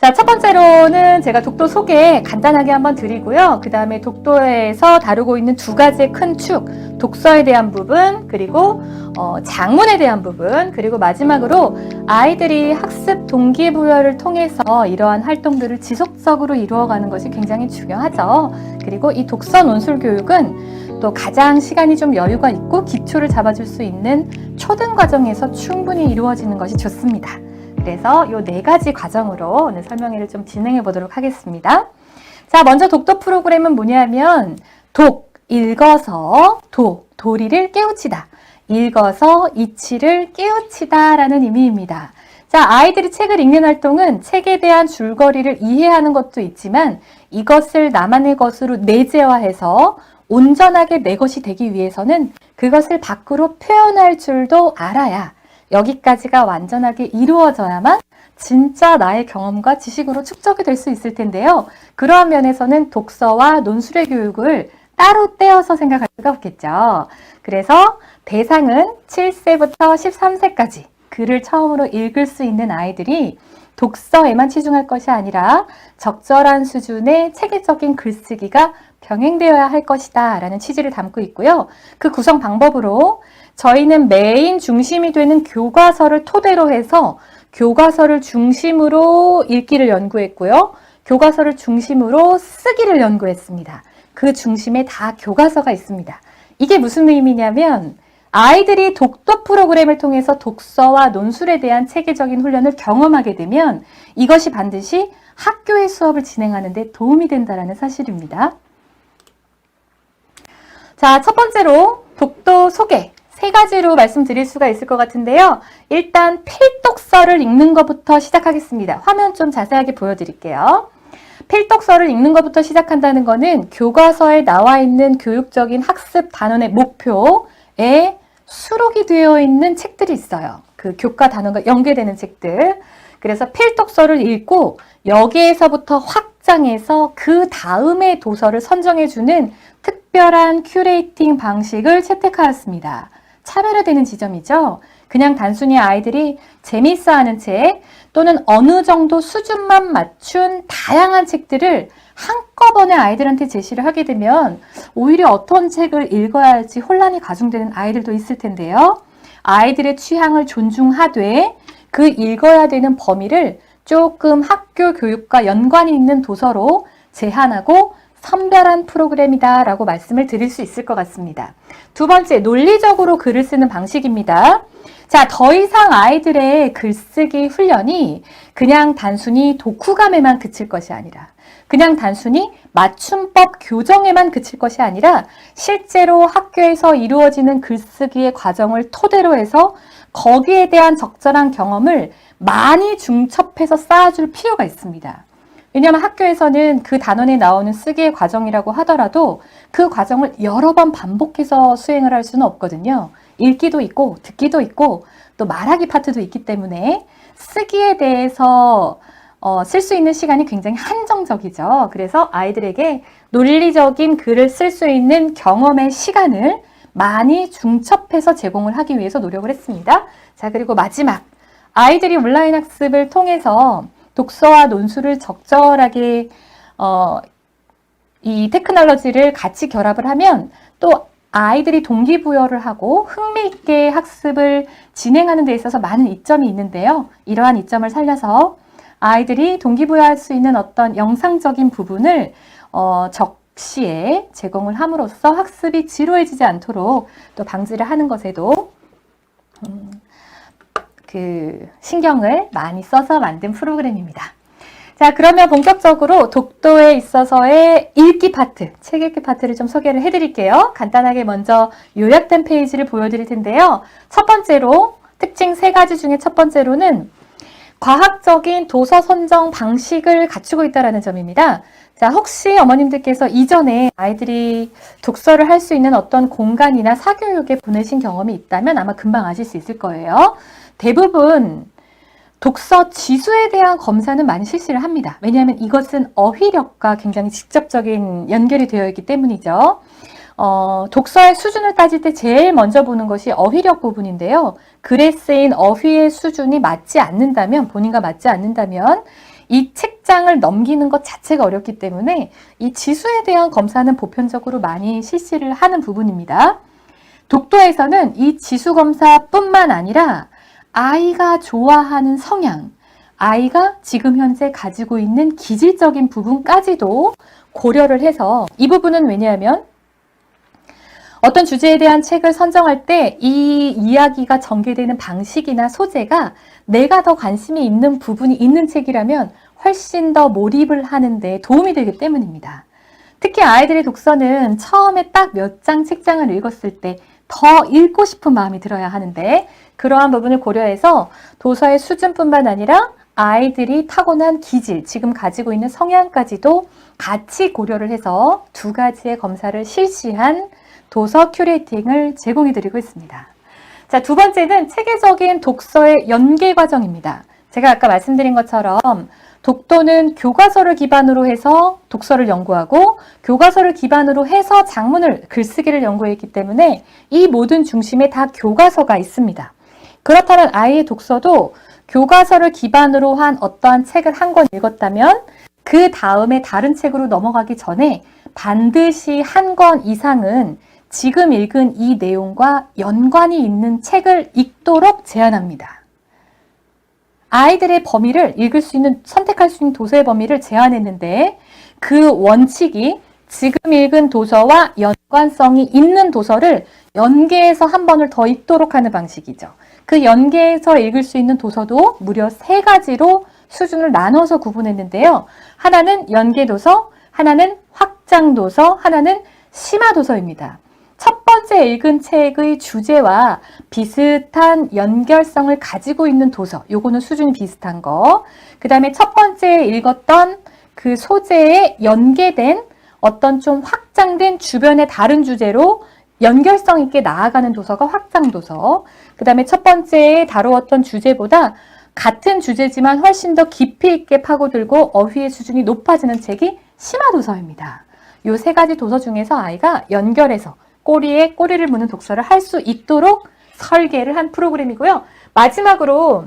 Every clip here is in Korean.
자, 첫 번째로는 제가 독도 소개 간단하게 한번 드리고요. 그 다음에 독도에서 다루고 있는 두 가지의 큰 축, 독서에 대한 부분, 그리고 장문에 대한 부분, 그리고 마지막으로 아이들이 학습 동기부여를 통해서 이러한 활동들을 지속적으로 이루어가는 것이 굉장히 중요하죠. 그리고 이 독서 논술 교육은 또 가장 시간이 좀 여유가 있고 기초를 잡아줄 수 있는 초등 과정에서 충분히 이루어지는 것이 좋습니다. 그래서 이 네 가지 과정으로 오늘 설명회를 좀 진행해 보도록 하겠습니다. 자, 먼저 독도 프로그램은 뭐냐면 읽어서 도리를 깨우치다. 읽어서 이치를 깨우치다 라는 의미입니다. 자, 아이들이 책을 읽는 활동은 책에 대한 줄거리를 이해하는 것도 있지만 이것을 나만의 것으로 내재화해서 온전하게 내 것이 되기 위해서는 그것을 밖으로 표현할 줄도 알아야 여기까지가 완전하게 이루어져야만 진짜 나의 경험과 지식으로 축적이 될 수 있을 텐데요. 그러한 면에서는 독서와 논술의 교육을 따로 떼어서 생각할 수가 없겠죠. 그래서 대상은 7세부터 13세까지 글을 처음으로 읽을 수 있는 아이들이 독서에만 치중할 것이 아니라 적절한 수준의 체계적인 글쓰기가 병행되어야 할 것이다 라는 취지를 담고 있고요. 그 구성 방법으로 저희는 메인 중심이 되는 교과서를 토대로 해서 교과서를 중심으로 읽기를 연구했고요. 교과서를 중심으로 쓰기를 연구했습니다. 그 중심에 다 교과서가 있습니다. 이게 무슨 의미냐면 아이들이 독도 프로그램을 통해서 독서와 논술에 대한 체계적인 훈련을 경험하게 되면 이것이 반드시 학교의 수업을 진행하는 데 도움이 된다는 사실입니다. 자, 첫 번째로 독도 소개. 세 가지로 말씀드릴 수가 있을 것 같은데요. 일단 필독서를 읽는 것부터 시작하겠습니다. 화면 좀 자세하게 보여드릴게요. 필독서를 읽는 것부터 시작한다는 것은 교과서에 나와 있는 교육적인 학습 단원의 목표에 수록이 되어 있는 책들이 있어요. 그 교과 단원과 연계되는 책들. 그래서 필독서를 읽고 여기에서부터 확장해서 그 다음의 도서를 선정해주는 특별한 큐레이팅 방식을 채택하였습니다. 차별화되는 지점이죠. 그냥 단순히 아이들이 재미있어하는 책 또는 어느 정도 수준만 맞춘 다양한 책들을 한꺼번에 아이들한테 제시를 하게 되면 오히려 어떤 책을 읽어야 할지 혼란이 가중되는 아이들도 있을 텐데요. 아이들의 취향을 존중하되 그 읽어야 되는 범위를 조금 학교 교육과 연관이 있는 도서로 제한하고 선별한 프로그램이다 라고 말씀을 드릴 수 있을 것 같습니다. 두 번째, 논리적으로 글을 쓰는 방식입니다. 자, 더 이상 아이들의 글쓰기 훈련이 그냥 단순히 독후감에만 그칠 것이 아니라 그냥 단순히 맞춤법 교정에만 그칠 것이 아니라 실제로 학교에서 이루어지는 글쓰기의 과정을 토대로 해서 거기에 대한 적절한 경험을 많이 중첩해서 쌓아줄 필요가 있습니다. 왜냐하면 학교에서는 그 단원에 나오는 쓰기의 과정이라고 하더라도 그 과정을 여러 번 반복해서 수행을 할 수는 없거든요. 읽기도 있고 듣기도 있고 또 말하기 파트도 있기 때문에 쓰기에 대해서 쓸 수 있는 시간이 굉장히 한정적이죠. 그래서 아이들에게 논리적인 글을 쓸 수 있는 경험의 시간을 많이 중첩해서 제공을 하기 위해서 노력을 했습니다. 자, 그리고 마지막, 아이들이 온라인 학습을 통해서 독서와 논술을 적절하게 이 테크놀로지를 같이 결합을 하면 또 아이들이 동기부여를 하고 흥미있게 학습을 진행하는 데 있어서 많은 이점이 있는데요. 이러한 이점을 살려서 아이들이 동기부여할 수 있는 어떤 영상적인 부분을 적시에 제공을 함으로써 학습이 지루해지지 않도록 또 방지를 하는 것에도 신경을 많이 써서 만든 프로그램입니다. 자, 그러면 본격적으로 독도에 있어서의 읽기 파트, 책 읽기 파트를 좀 소개를 해드릴게요. 간단하게 먼저 요약된 페이지를 보여드릴 텐데요. 첫 번째로, 특징 세 가지 중에 첫 번째로는 과학적인 도서 선정 방식을 갖추고 있다는 점입니다. 자, 혹시 어머님들께서 이전에 아이들이 독서를 할 수 있는 어떤 공간이나 사교육에 보내신 경험이 있다면 아마 금방 아실 수 있을 거예요. 대부분 독서 지수에 대한 검사는 많이 실시를 합니다. 왜냐하면 이것은 어휘력과 굉장히 직접적인 연결이 되어 있기 때문이죠. 독서의 수준을 따질 때 제일 먼저 보는 것이 어휘력 부분인데요. 글에 쓰인 어휘의 수준이 맞지 않는다면, 본인과 맞지 않는다면 이 책장을 넘기는 것 자체가 어렵기 때문에 이 지수에 대한 검사는 보편적으로 많이 실시를 하는 부분입니다. 독도에서는 이 지수 검사뿐만 아니라 아이가 좋아하는 성향, 아이가 지금 현재 가지고 있는 기질적인 부분까지도 고려를 해서, 이 부분은 왜냐하면 어떤 주제에 대한 책을 선정할 때 이 이야기가 전개되는 방식이나 소재가 내가 더 관심이 있는 부분이 있는 책이라면 훨씬 더 몰입을 하는데 도움이 되기 때문입니다. 특히 아이들의 독서는 처음에 딱 몇 장 책장을 읽었을 때 더 읽고 싶은 마음이 들어야 하는데, 그러한 부분을 고려해서 도서의 수준뿐만 아니라 아이들이 타고난 기질, 지금 가지고 있는 성향까지도 같이 고려를 해서 두 가지의 검사를 실시한 도서 큐레이팅을 제공해 드리고 있습니다. 자, 두 번째는 체계적인 독서의 연계 과정입니다. 제가 아까 말씀드린 것처럼 독도는 교과서를 기반으로 해서 독서를 연구하고 교과서를 기반으로 해서 작문을, 글쓰기를 연구했기 때문에 이 모든 중심에 다 교과서가 있습니다. 그렇다면 아이의 독서도 교과서를 기반으로 한 어떠한 책을 한 권 읽었다면 그 다음에 다른 책으로 넘어가기 전에 반드시 한 권 이상은 지금 읽은 이 내용과 연관이 있는 책을 읽도록 제안합니다. 아이들의 범위를 읽을 수 있는, 선택할 수 있는 도서의 범위를 제한했는데 그 원칙이 지금 읽은 도서와 연관성이 있는 도서를 연계해서 한 번을 더 읽도록 하는 방식이죠. 그 연계해서 읽을 수 있는 도서도 무려 3가지로 수준을 나눠서 구분했는데요. 하나는 연계도서, 하나는 확장도서, 하나는 심화도서입니다. 첫 번째 읽은 책의 주제와 비슷한 연결성을 가지고 있는 도서, 요거는 수준이 비슷한 거. 그 다음에 첫 번째 읽었던 그 소재에 연계된 어떤 좀 확장된 주변의 다른 주제로 연결성 있게 나아가는 도서가 확장도서. 그 다음에 첫 번째에 다루었던 주제보다 같은 주제지만 훨씬 더 깊이 있게 파고들고 어휘의 수준이 높아지는 책이 심화도서입니다. 이 3가지 도서 중에서 아이가 연결해서 꼬리에 꼬리를 무는 독서를 할 수 있도록 설계를 한 프로그램이고요. 마지막으로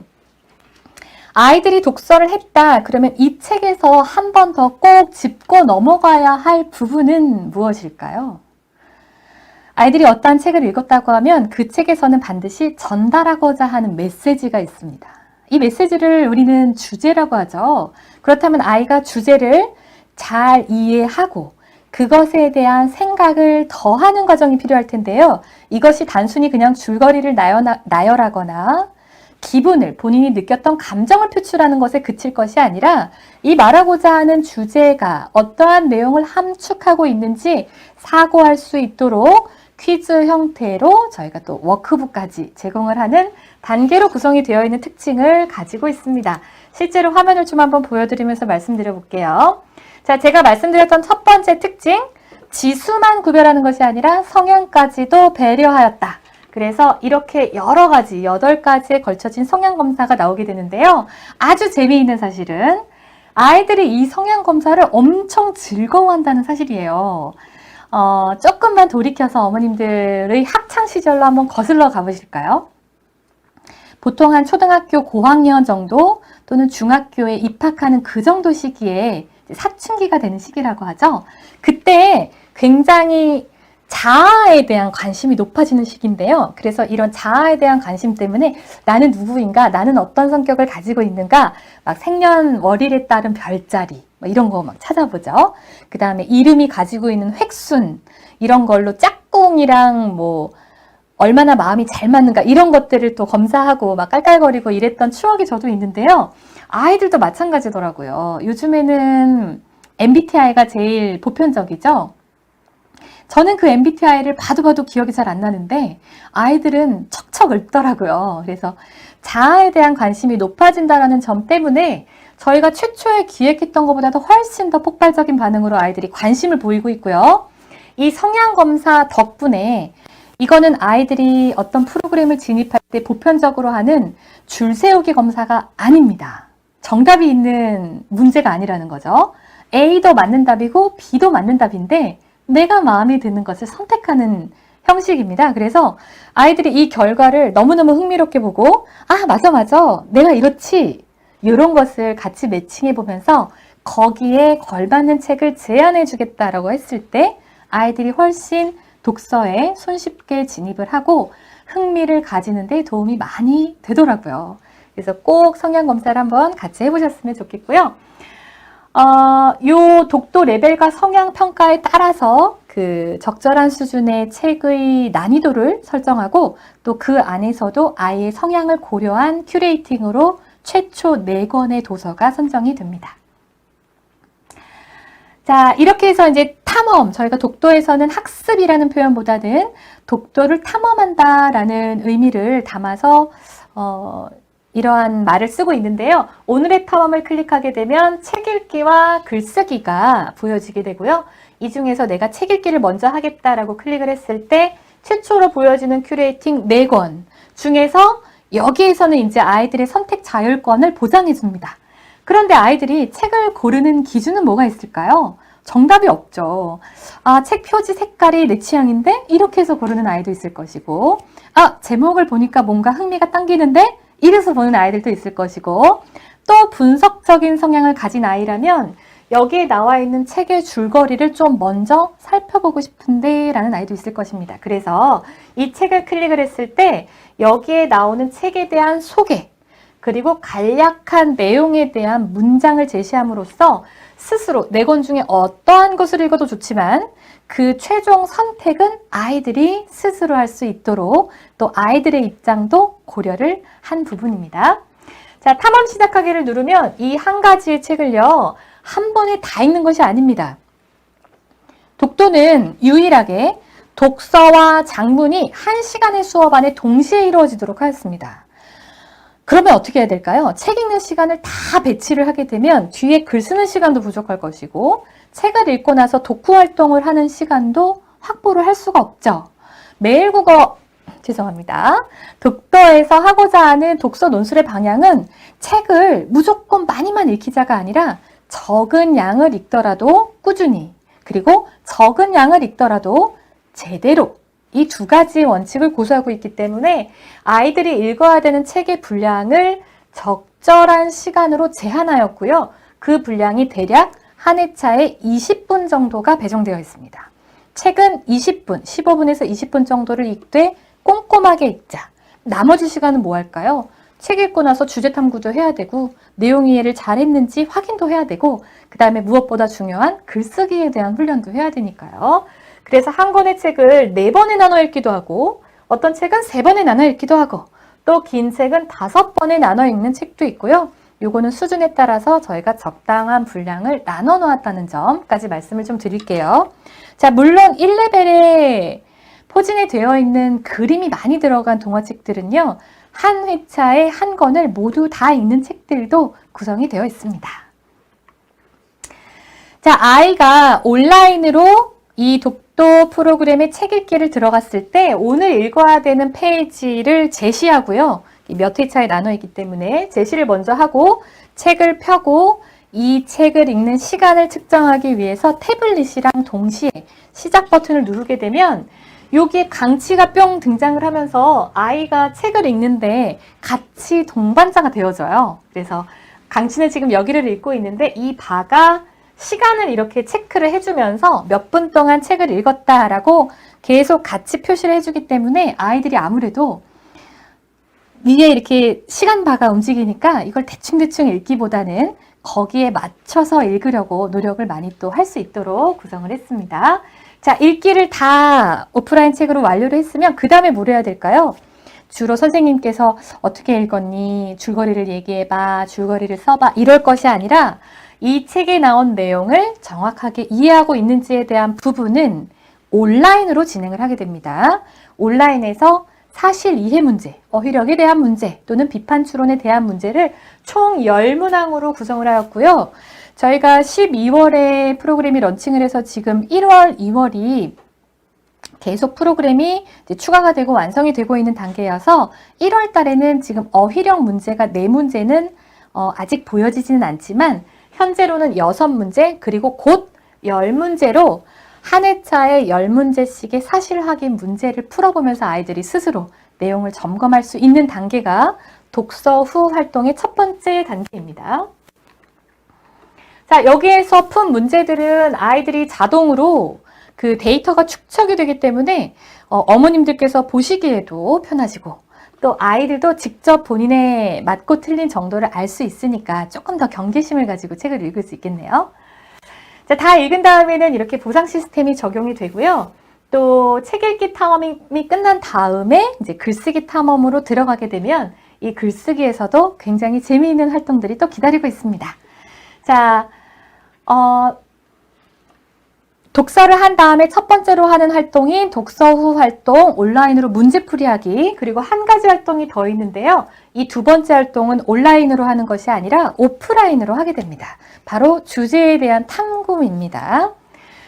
아이들이 독서를 했다 그러면 이 책에서 한 번 더 꼭 짚고 넘어가야 할 부분은 무엇일까요? 아이들이 어떠한 책을 읽었다고 하면 그 책에서는 반드시 전달하고자 하는 메시지가 있습니다. 이 메시지를 우리는 주제라고 하죠. 그렇다면 아이가 주제를 잘 이해하고 그것에 대한 생각을 더하는 과정이 필요할 텐데요. 이것이 단순히 그냥 줄거리를 나열하거나 기분을, 본인이 느꼈던 감정을 표출하는 것에 그칠 것이 아니라 이 말하고자 하는 주제가 어떠한 내용을 함축하고 있는지 사고할 수 있도록 퀴즈 형태로 저희가 또 워크북까지 제공을 하는 단계로 구성이 되어 있는 특징을 가지고 있습니다. 실제로 화면을 좀 한번 보여드리면서 말씀드려 볼게요. 자, 제가 말씀드렸던 첫 번째 특징, 지수만 구별하는 것이 아니라 성향까지도 배려하였다. 그래서 이렇게 여러 가지, 8가지에 걸쳐진 성향 검사가 나오게 되는데요. 아주 재미있는 사실은 아이들이 이 성향 검사를 엄청 즐거워한다는 사실이에요. 조금만 돌이켜서 어머님들의 학창 시절로 한번 거슬러 가보실까요? 보통 한 초등학교 고학년 정도 또는 중학교에 입학하는 그 정도 시기에 사춘기가 되는 시기라고 하죠. 그때 굉장히 자아에 대한 관심이 높아지는 시기인데요. 그래서 이런 자아에 대한 관심 때문에 나는 누구인가, 나는 어떤 성격을 가지고 있는가, 막 생년월일에 따른 별자리 이런 거 막 찾아보죠. 그 다음에 이름이 가지고 있는 획순 이런 걸로 짝꿍이랑 뭐 얼마나 마음이 잘 맞는가 이런 것들을 또 검사하고 막 깔깔거리고 이랬던 추억이 저도 있는데요. 아이들도 마찬가지더라고요. 요즘에는 MBTI가 제일 보편적이죠. 저는 그 MBTI를 봐도 기억이 잘 안 나는데 아이들은 척척 읽더라고요. 그래서 자아에 대한 관심이 높아진다는 점 때문에 저희가 최초에 기획했던 것보다도 훨씬 더 폭발적인 반응으로 아이들이 관심을 보이고 있고요. 이 성향검사 덕분에 이거는 아이들이 어떤 프로그램을 진입할 때 보편적으로 하는 줄 세우기 검사가 아닙니다. 정답이 있는 문제가 아니라는 거죠. A도 맞는 답이고 B도 맞는 답인데 내가 마음에 드는 것을 선택하는 형식입니다. 그래서 아이들이 이 결과를 너무너무 흥미롭게 보고 맞아 내가 이렇지 이런 것을 같이 매칭해 보면서 거기에 걸맞는 책을 제안해 주겠다라고 했을 때 아이들이 훨씬 독서에 손쉽게 진입을 하고 흥미를 가지는 데 도움이 많이 되더라고요. 그래서 꼭 성향 검사를 한번 같이 해보셨으면 좋겠고요. 요 독도 레벨과 성향 평가에 따라서 그 적절한 수준의 책의 난이도를 설정하고 또 그 안에서도 아이의 성향을 고려한 큐레이팅으로 최초 4권의 도서가 선정이 됩니다. 자, 이렇게 해서 이제 탐험, 저희가 독도에서는 학습이라는 표현보다는 독도를 탐험한다라는 의미를 담아서 이러한 말을 쓰고 있는데요. 오늘의 탐험을 클릭하게 되면 책 읽기와 글쓰기가 보여지게 되고요. 이 중에서 내가 책 읽기를 먼저 하겠다라고 클릭을 했을 때 최초로 보여지는 큐레이팅 4권 중에서 여기에서는 이제 아이들의 선택 자율권을 보장해 줍니다. 그런데 아이들이 책을 고르는 기준은 뭐가 있을까요? 정답이 없죠. 책 표지 색깔이 내 취향인데 이렇게 해서 고르는 아이도 있을 것이고 제목을 보니까 뭔가 흥미가 당기는데 이래서 보는 아이들도 있을 것이고 또 분석적인 성향을 가진 아이라면 여기에 나와 있는 책의 줄거리를 좀 먼저 살펴보고 싶은데 라는 아이도 있을 것입니다. 그래서 이 책을 클릭을 했을 때 여기에 나오는 책에 대한 소개 그리고 간략한 내용에 대한 문장을 제시함으로써 스스로 4권 중에 어떠한 것을 읽어도 좋지만 그 최종 선택은 아이들이 스스로 할 수 있도록 또 아이들의 입장도 고려를 한 부분입니다. 자, 탐험 시작하기를 누르면 이 한 가지의 책을요, 한 번에 다 읽는 것이 아닙니다. 독도는 유일하게 독서와 작문이 1시간의 수업 안에 동시에 이루어지도록 하였습니다. 그러면 어떻게 해야 될까요? 책 읽는 시간을 다 배치를 하게 되면 뒤에 글 쓰는 시간도 부족할 것이고 책을 읽고 나서 독후 활동을 하는 시간도 확보를 할 수가 없죠. 매일 국어, 죄송합니다. 독도에서 하고자 하는 독서 논술의 방향은 책을 무조건 많이만 읽히자가 아니라 적은 양을 읽더라도 꾸준히 그리고 적은 양을 읽더라도 제대로 이 2가지 원칙을 고수하고 있기 때문에 아이들이 읽어야 되는 책의 분량을 적절한 시간으로 제한하였고요. 그 분량이 대략 한 회차에 20분 정도가 배정되어 있습니다. 책은 20분, 15분에서 20분 정도를 읽되 꼼꼼하게 읽자. 나머지 시간은 뭐 할까요? 책 읽고 나서 주제 탐구도 해야 되고 내용 이해를 잘했는지 확인도 해야 되고 그 다음에 무엇보다 중요한 글쓰기에 대한 훈련도 해야 되니까요. 그래서 한 권의 책을 4번에 나눠 읽기도 하고 어떤 책은 3번에 나눠 읽기도 하고 또 긴 책은 5번에 나눠 읽는 책도 있고요. 요거는 수준에 따라서 저희가 적당한 분량을 나눠 놓았다는 점까지 말씀을 좀 드릴게요. 자, 물론 1레벨에 포진이 되어 있는 그림이 많이 들어간 동화책들은요. 한 회차에 한 권을 모두 다 읽는 책들도 구성이 되어 있습니다. 자, 아이가 온라인으로 이 독도 프로그램의 책 읽기를 들어갔을 때 오늘 읽어야 되는 페이지를 제시하고요. 몇 회차에 나눠 있기 때문에 제시를 먼저 하고 책을 펴고 이 책을 읽는 시간을 측정하기 위해서 태블릿이랑 동시에 시작 버튼을 누르게 되면 여기에 강치가 뿅 등장을 하면서 아이가 책을 읽는데 같이 동반자가 되어져요. 그래서 강치는 지금 여기를 읽고 있는데 이 바가 시간을 이렇게 체크를 해주면서 몇 분 동안 책을 읽었다라고 계속 같이 표시를 해주기 때문에 아이들이 아무래도 위에 이렇게 시간 바가 움직이니까 이걸 대충대충 읽기보다는 거기에 맞춰서 읽으려고 노력을 많이 또 할 수 있도록 구성을 했습니다. 자, 읽기를 다 오프라인 책으로 완료를 했으면 그 다음에 뭘 해야 될까요? 주로 선생님께서 어떻게 읽었니? 줄거리를 얘기해봐, 줄거리를 써봐 이럴 것이 아니라 이 책에 나온 내용을 정확하게 이해하고 있는지에 대한 부분은 온라인으로 진행을 하게 됩니다. 온라인에서 사실 이해 문제, 어휘력에 대한 문제 또는 비판 추론에 대한 문제를 총 10문항으로 구성을 하였고요. 저희가 12월에 프로그램이 런칭을 해서 지금 1월, 2월이 계속 프로그램이 이제 추가가 되고 완성이 되고 있는 단계여서 1월 달에는 지금 어휘력 문제가 4문제는 아직 보여지지는 않지만 현재로는 6문제 그리고 곧 10문제로 한 회차에 10문제씩의 사실 확인 문제를 풀어보면서 아이들이 스스로 내용을 점검할 수 있는 단계가 독서 후 활동의 첫 번째 단계입니다. 자, 여기에서 푼 문제들은 아이들이 자동으로 그 데이터가 축적이 되기 때문에 어머님들께서 보시기에도 편하시고 또 아이들도 직접 본인의 맞고 틀린 정도를 알 수 있으니까 조금 더 경계심을 가지고 책을 읽을 수 있겠네요. 자, 다 읽은 다음에는 이렇게 보상 시스템이 적용이 되고요. 또 책 읽기 탐험이 끝난 다음에 이제 글쓰기 탐험으로 들어가게 되면 이 글쓰기에서도 굉장히 재미있는 활동들이 또 기다리고 있습니다. 자, 독서를 한 다음에 첫 번째로 하는 활동인 독서 후 활동, 온라인으로 문제풀이하기, 그리고 한 가지 활동이 더 있는데요. 이 두 번째 활동은 온라인으로 하는 것이 아니라 오프라인으로 하게 됩니다. 바로 주제에 대한 탐구입니다.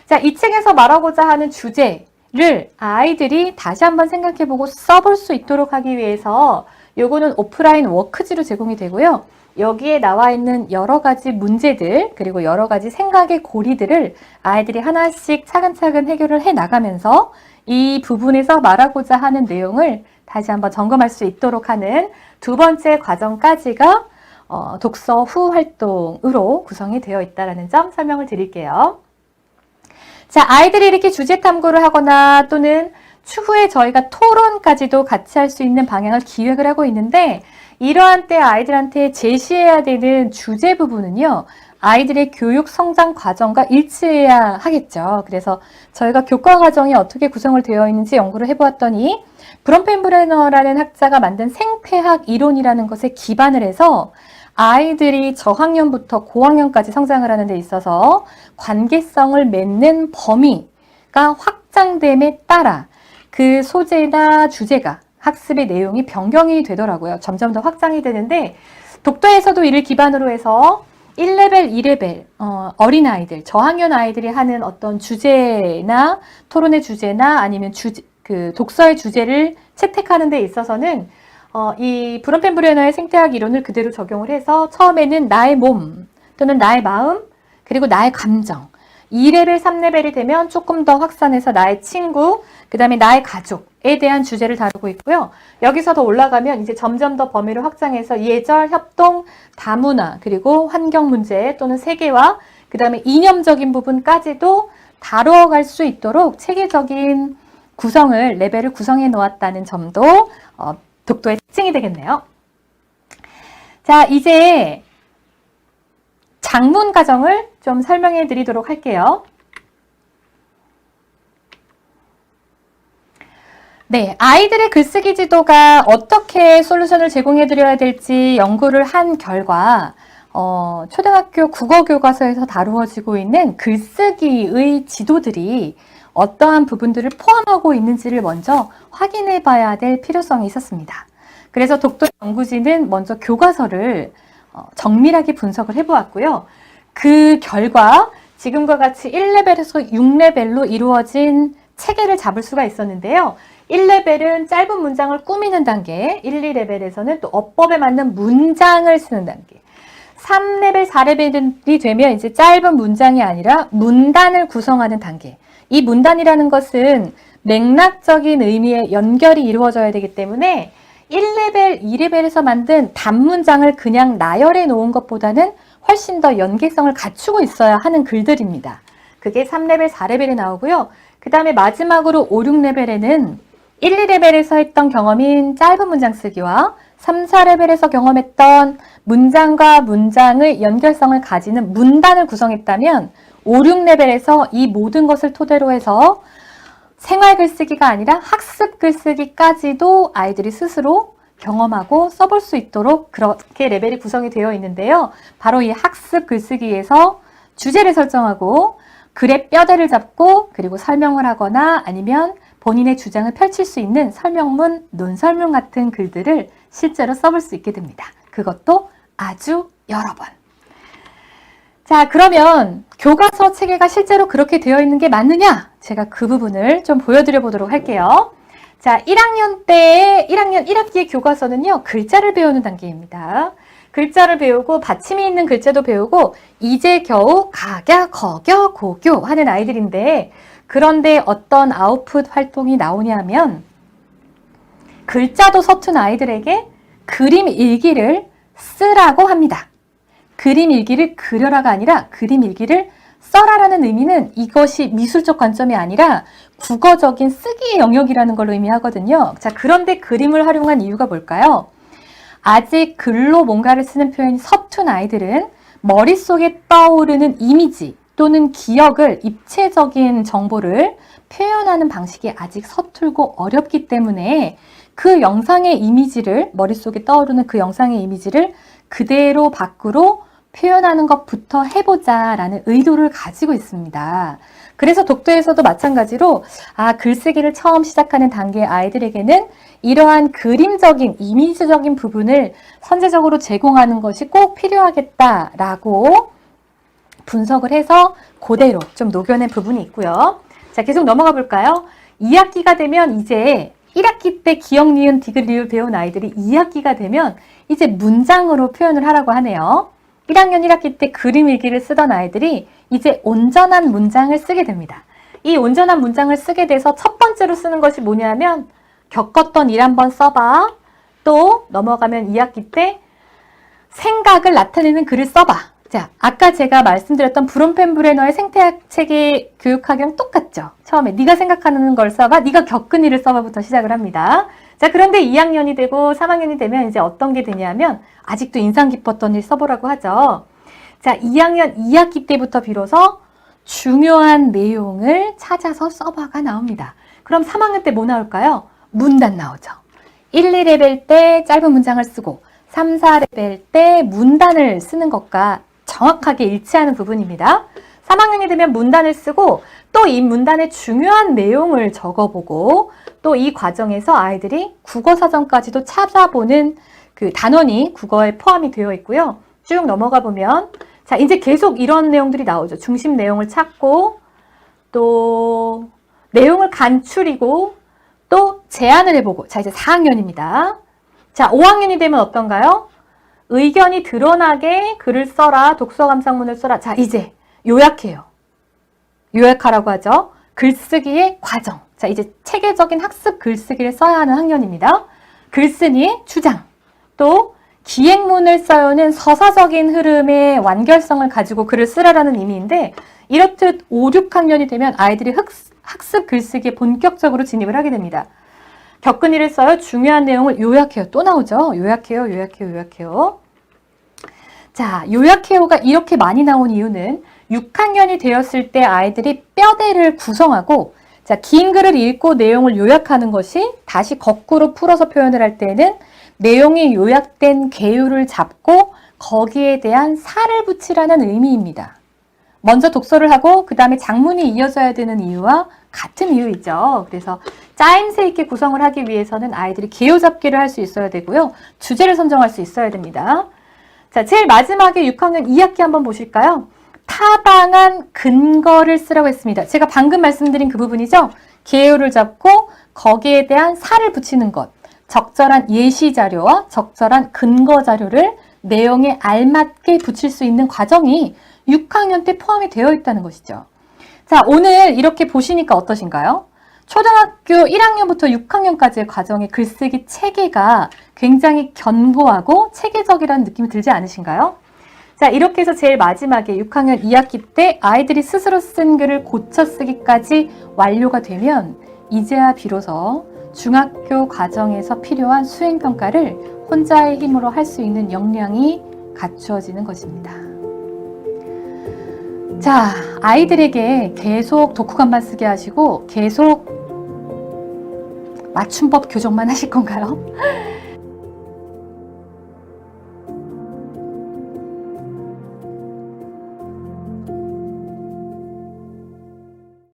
자, 이 책에서 말하고자 하는 주제를 아이들이 다시 한번 생각해보고 써볼 수 있도록 하기 위해서 요거는 오프라인 워크지로 제공이 되고요. 여기에 나와 있는 여러 가지 문제들 그리고 여러 가지 생각의 고리들을 아이들이 하나씩 차근차근 해결을 해 나가면서 이 부분에서 말하고자 하는 내용을 다시 한번 점검할 수 있도록 하는 두 번째 과정까지가 독서 후 활동으로 구성이 되어 있다는 점 설명을 드릴게요. 자, 아이들이 이렇게 주제 탐구를 하거나 또는 추후에 저희가 토론까지도 같이 할 수 있는 방향을 기획을 하고 있는데 이러한 때 아이들한테 제시해야 되는 주제 부분은요. 아이들의 교육 성장 과정과 일치해야 하겠죠. 그래서 저희가 교과 과정이 어떻게 구성을 되어 있는지 연구를 해보았더니 브롬펜브레너라는 학자가 만든 생태학 이론이라는 것에 기반을 해서 아이들이 저학년부터 고학년까지 성장을 하는 데 있어서 관계성을 맺는 범위가 확장됨에 따라 그 소재나 주제가 학습의 내용이 변경이 되더라고요. 점점 더 확장이 되는데 독도에서도 이를 기반으로 해서 1레벨, 2레벨 어린아이들, 저학년 아이들이 하는 어떤 주제나 토론의 주제나 아니면 그 독서의 주제를 채택하는 데 있어서는 이 브롬펜브레너의 생태학 이론을 그대로 적용을 해서 처음에는 나의 몸 또는 나의 마음 그리고 나의 감정 2레벨, 3레벨이 되면 조금 더 확산해서 나의 친구, 그 다음에 나의 가족에 대한 주제를 다루고 있고요. 여기서 더 올라가면 이제 점점 더 범위를 확장해서 예절, 협동, 다문화, 그리고 환경 문제 또는 세계화, 그 다음에 이념적인 부분까지도 다루어갈 수 있도록 체계적인 구성을, 레벨을 구성해 놓았다는 점도 독도의 특징이 되겠네요. 자, 이제 장문 과정을 좀 설명해 드리도록 할게요. 네, 아이들의 글쓰기 지도가 어떻게 솔루션을 제공해 드려야 될지 연구를 한 결과 초등학교 국어 교과서에서 다루어지고 있는 글쓰기의 지도들이 어떠한 부분들을 포함하고 있는지를 먼저 확인해 봐야 될 필요성이 있었습니다. 그래서 독도 연구진은 먼저 교과서를 정밀하게 분석을 해보았고요. 그 결과 지금과 같이 1레벨에서 6레벨로 이루어진 체계를 잡을 수가 있었는데요. 1레벨은 짧은 문장을 꾸미는 단계, 1, 2레벨에서는 또 어법에 맞는 문장을 쓰는 단계, 3레벨, 4레벨이 되면 이제 짧은 문장이 아니라 문단을 구성하는 단계. 이 문단이라는 것은 맥락적인 의미의 연결이 이루어져야 되기 때문에 1레벨, 2레벨에서 만든 단문장을 그냥 나열해 놓은 것보다는 훨씬 더 연계성을 갖추고 있어야 하는 글들입니다. 그게 3레벨, 4레벨에 나오고요. 그 다음에 마지막으로 5, 6레벨에는 1, 2레벨에서 했던 경험인 짧은 문장 쓰기와 3, 4레벨에서 경험했던 문장과 문장의 연결성을 가지는 문단을 구성했다면 5, 6레벨에서 이 모든 것을 토대로 해서 생활 글쓰기가 아니라 학습 글쓰기까지도 아이들이 스스로 경험하고 써볼 수 있도록 그렇게 레벨이 구성이 되어 있는데요. 바로 이 학습 글쓰기에서 주제를 설정하고 글의 뼈대를 잡고 그리고 설명을 하거나 아니면 본인의 주장을 펼칠 수 있는 설명문, 논설문 같은 글들을 실제로 써볼 수 있게 됩니다. 그것도 아주 여러 번. 자, 그러면 교과서 체계가 실제로 그렇게 되어 있는 게 맞느냐? 제가 그 부분을 좀 보여드려 보도록 할게요. 자, 1학년 때의 1학년 1학기의 교과서는요. 글자를 배우는 단계입니다. 글자를 배우고 받침이 있는 글자도 배우고 이제 겨우 가갸, 거겨, 고교 하는 아이들인데 그런데 어떤 아웃풋 활동이 나오냐면 글자도 서툰 아이들에게 그림 일기를 쓰라고 합니다. 그림 일기를 그려라가 아니라 그림 일기를 써라라는 의미는 이것이 미술적 관점이 아니라 국어적인 쓰기의 영역이라는 걸로 의미하거든요. 자, 그런데 그림을 활용한 이유가 뭘까요? 아직 글로 뭔가를 쓰는 표현이 서툰 아이들은 머릿속에 떠오르는 이미지 또는 기억을 입체적인 정보를 표현하는 방식이 아직 서툴고 어렵기 때문에 그 영상의 이미지를, 머릿속에 떠오르는 그 영상의 이미지를 그대로 밖으로 표현하는 것부터 해보자 라는 의도를 가지고 있습니다. 그래서 독도에서도 마찬가지로 글쓰기를 처음 시작하는 단계의 아이들에게는 이러한 그림적인, 이미지적인 부분을 선제적으로 제공하는 것이 꼭 필요하겠다라고 분석을 해서 그대로 좀 녹여낸 부분이 있고요. 자, 계속 넘어가 볼까요? 2학기가 되면 이제 1학기 때 기역, 니은, 디귿, 리을 배운 아이들이 2학기가 되면 이제 문장으로 표현을 하라고 하네요. 1학년 1학기 때 그림 일기를 쓰던 아이들이 이제 온전한 문장을 쓰게 됩니다. 이 온전한 문장을 쓰게 돼서 첫 번째로 쓰는 것이 뭐냐면 겪었던 일 한번 써봐. 또 넘어가면 2학기 때 생각을 나타내는 글을 써봐. 자, 아까 제가 말씀드렸던 브롬펜브레너의 생태학 체계 교육학이랑 똑같죠? 처음에 네가 생각하는 걸 써봐, 네가 겪은 일을 써봐부터 시작을 합니다. 자, 그런데 2학년이 되고 3학년이 되면 이제 어떤 게 되냐면 아직도 인상 깊었던 일 써보라고 하죠. 자, 2학년 2학기 때부터 비로소 중요한 내용을 찾아서 써봐가 나옵니다. 그럼 3학년 때 뭐 나올까요? 문단 나오죠. 1, 2레벨 때 짧은 문장을 쓰고 3, 4레벨 때 문단을 쓰는 것과 정확하게 일치하는 부분입니다. 3학년이 되면 문단을 쓰고 또 이 문단의 중요한 내용을 적어보고 또 이 과정에서 아이들이 국어사전까지도 찾아보는 그 단원이 국어에 포함이 되어 있고요. 쭉 넘어가 보면 자, 이제 계속 이런 내용들이 나오죠. 중심 내용을 찾고 또 내용을 간추리고 또 제안을 해보고 자, 이제 4학년입니다. 자, 5학년이 되면 어떤가요? 의견이 드러나게 글을 써라. 독서 감상문을 써라. 자, 이제 요약해요. 요약하라고 하죠. 글쓰기의 과정. 자, 이제 체계적인 학습 글쓰기를 써야 하는 학년입니다. 글쓰기의 주장. 또 기행문을 써요는 서사적인 흐름의 완결성을 가지고 글을 쓰라라는 의미인데 이렇듯 5, 6학년이 되면 아이들이 학습 글쓰기에 본격적으로 진입을 하게 됩니다. 겪은 일을 써요. 중요한 내용을 요약해요. 또 나오죠. 요약해요. 요약해요. 요약해요. 자, 요약해요가 이렇게 많이 나온 이유는 6학년이 되었을 때 아이들이 뼈대를 구성하고 자, 긴 글을 읽고 내용을 요약하는 것이 다시 거꾸로 풀어서 표현을 할 때는 내용이 요약된 개요를 잡고 거기에 대한 살을 붙이라는 의미입니다. 먼저 독서를 하고 그 다음에 장문이 이어져야 되는 이유와 같은 이유이죠. 그래서 짜임새 있게 구성을 하기 위해서는 아이들이 개요 잡기를 할 수 있어야 되고요. 주제를 선정할 수 있어야 됩니다. 자, 제일 마지막에 6학년 2학기 한번 보실까요? 타당한 근거를 쓰라고 했습니다. 제가 방금 말씀드린 그 부분이죠. 개요를 잡고 거기에 대한 살을 붙이는 것. 적절한 예시 자료와 적절한 근거 자료를 내용에 알맞게 붙일 수 있는 과정이 6학년 때 포함이 되어 있다는 것이죠. 자, 오늘 이렇게 보시니까 어떠신가요? 초등학교 1학년부터 6학년까지의 과정의 글쓰기 체계가 굉장히 견고하고 체계적이라는 느낌이 들지 않으신가요? 자, 이렇게 해서 제일 마지막에 6학년 2학기 때 아이들이 스스로 쓴 글을 고쳐 쓰기까지 완료가 되면 이제야 비로소 중학교 과정에서 필요한 수행평가를 혼자의 힘으로 할 수 있는 역량이 갖추어지는 것입니다. 자, 아이들에게 계속 독후감만 쓰게 하시고 계속 맞춤법 교정만 하실 건가요?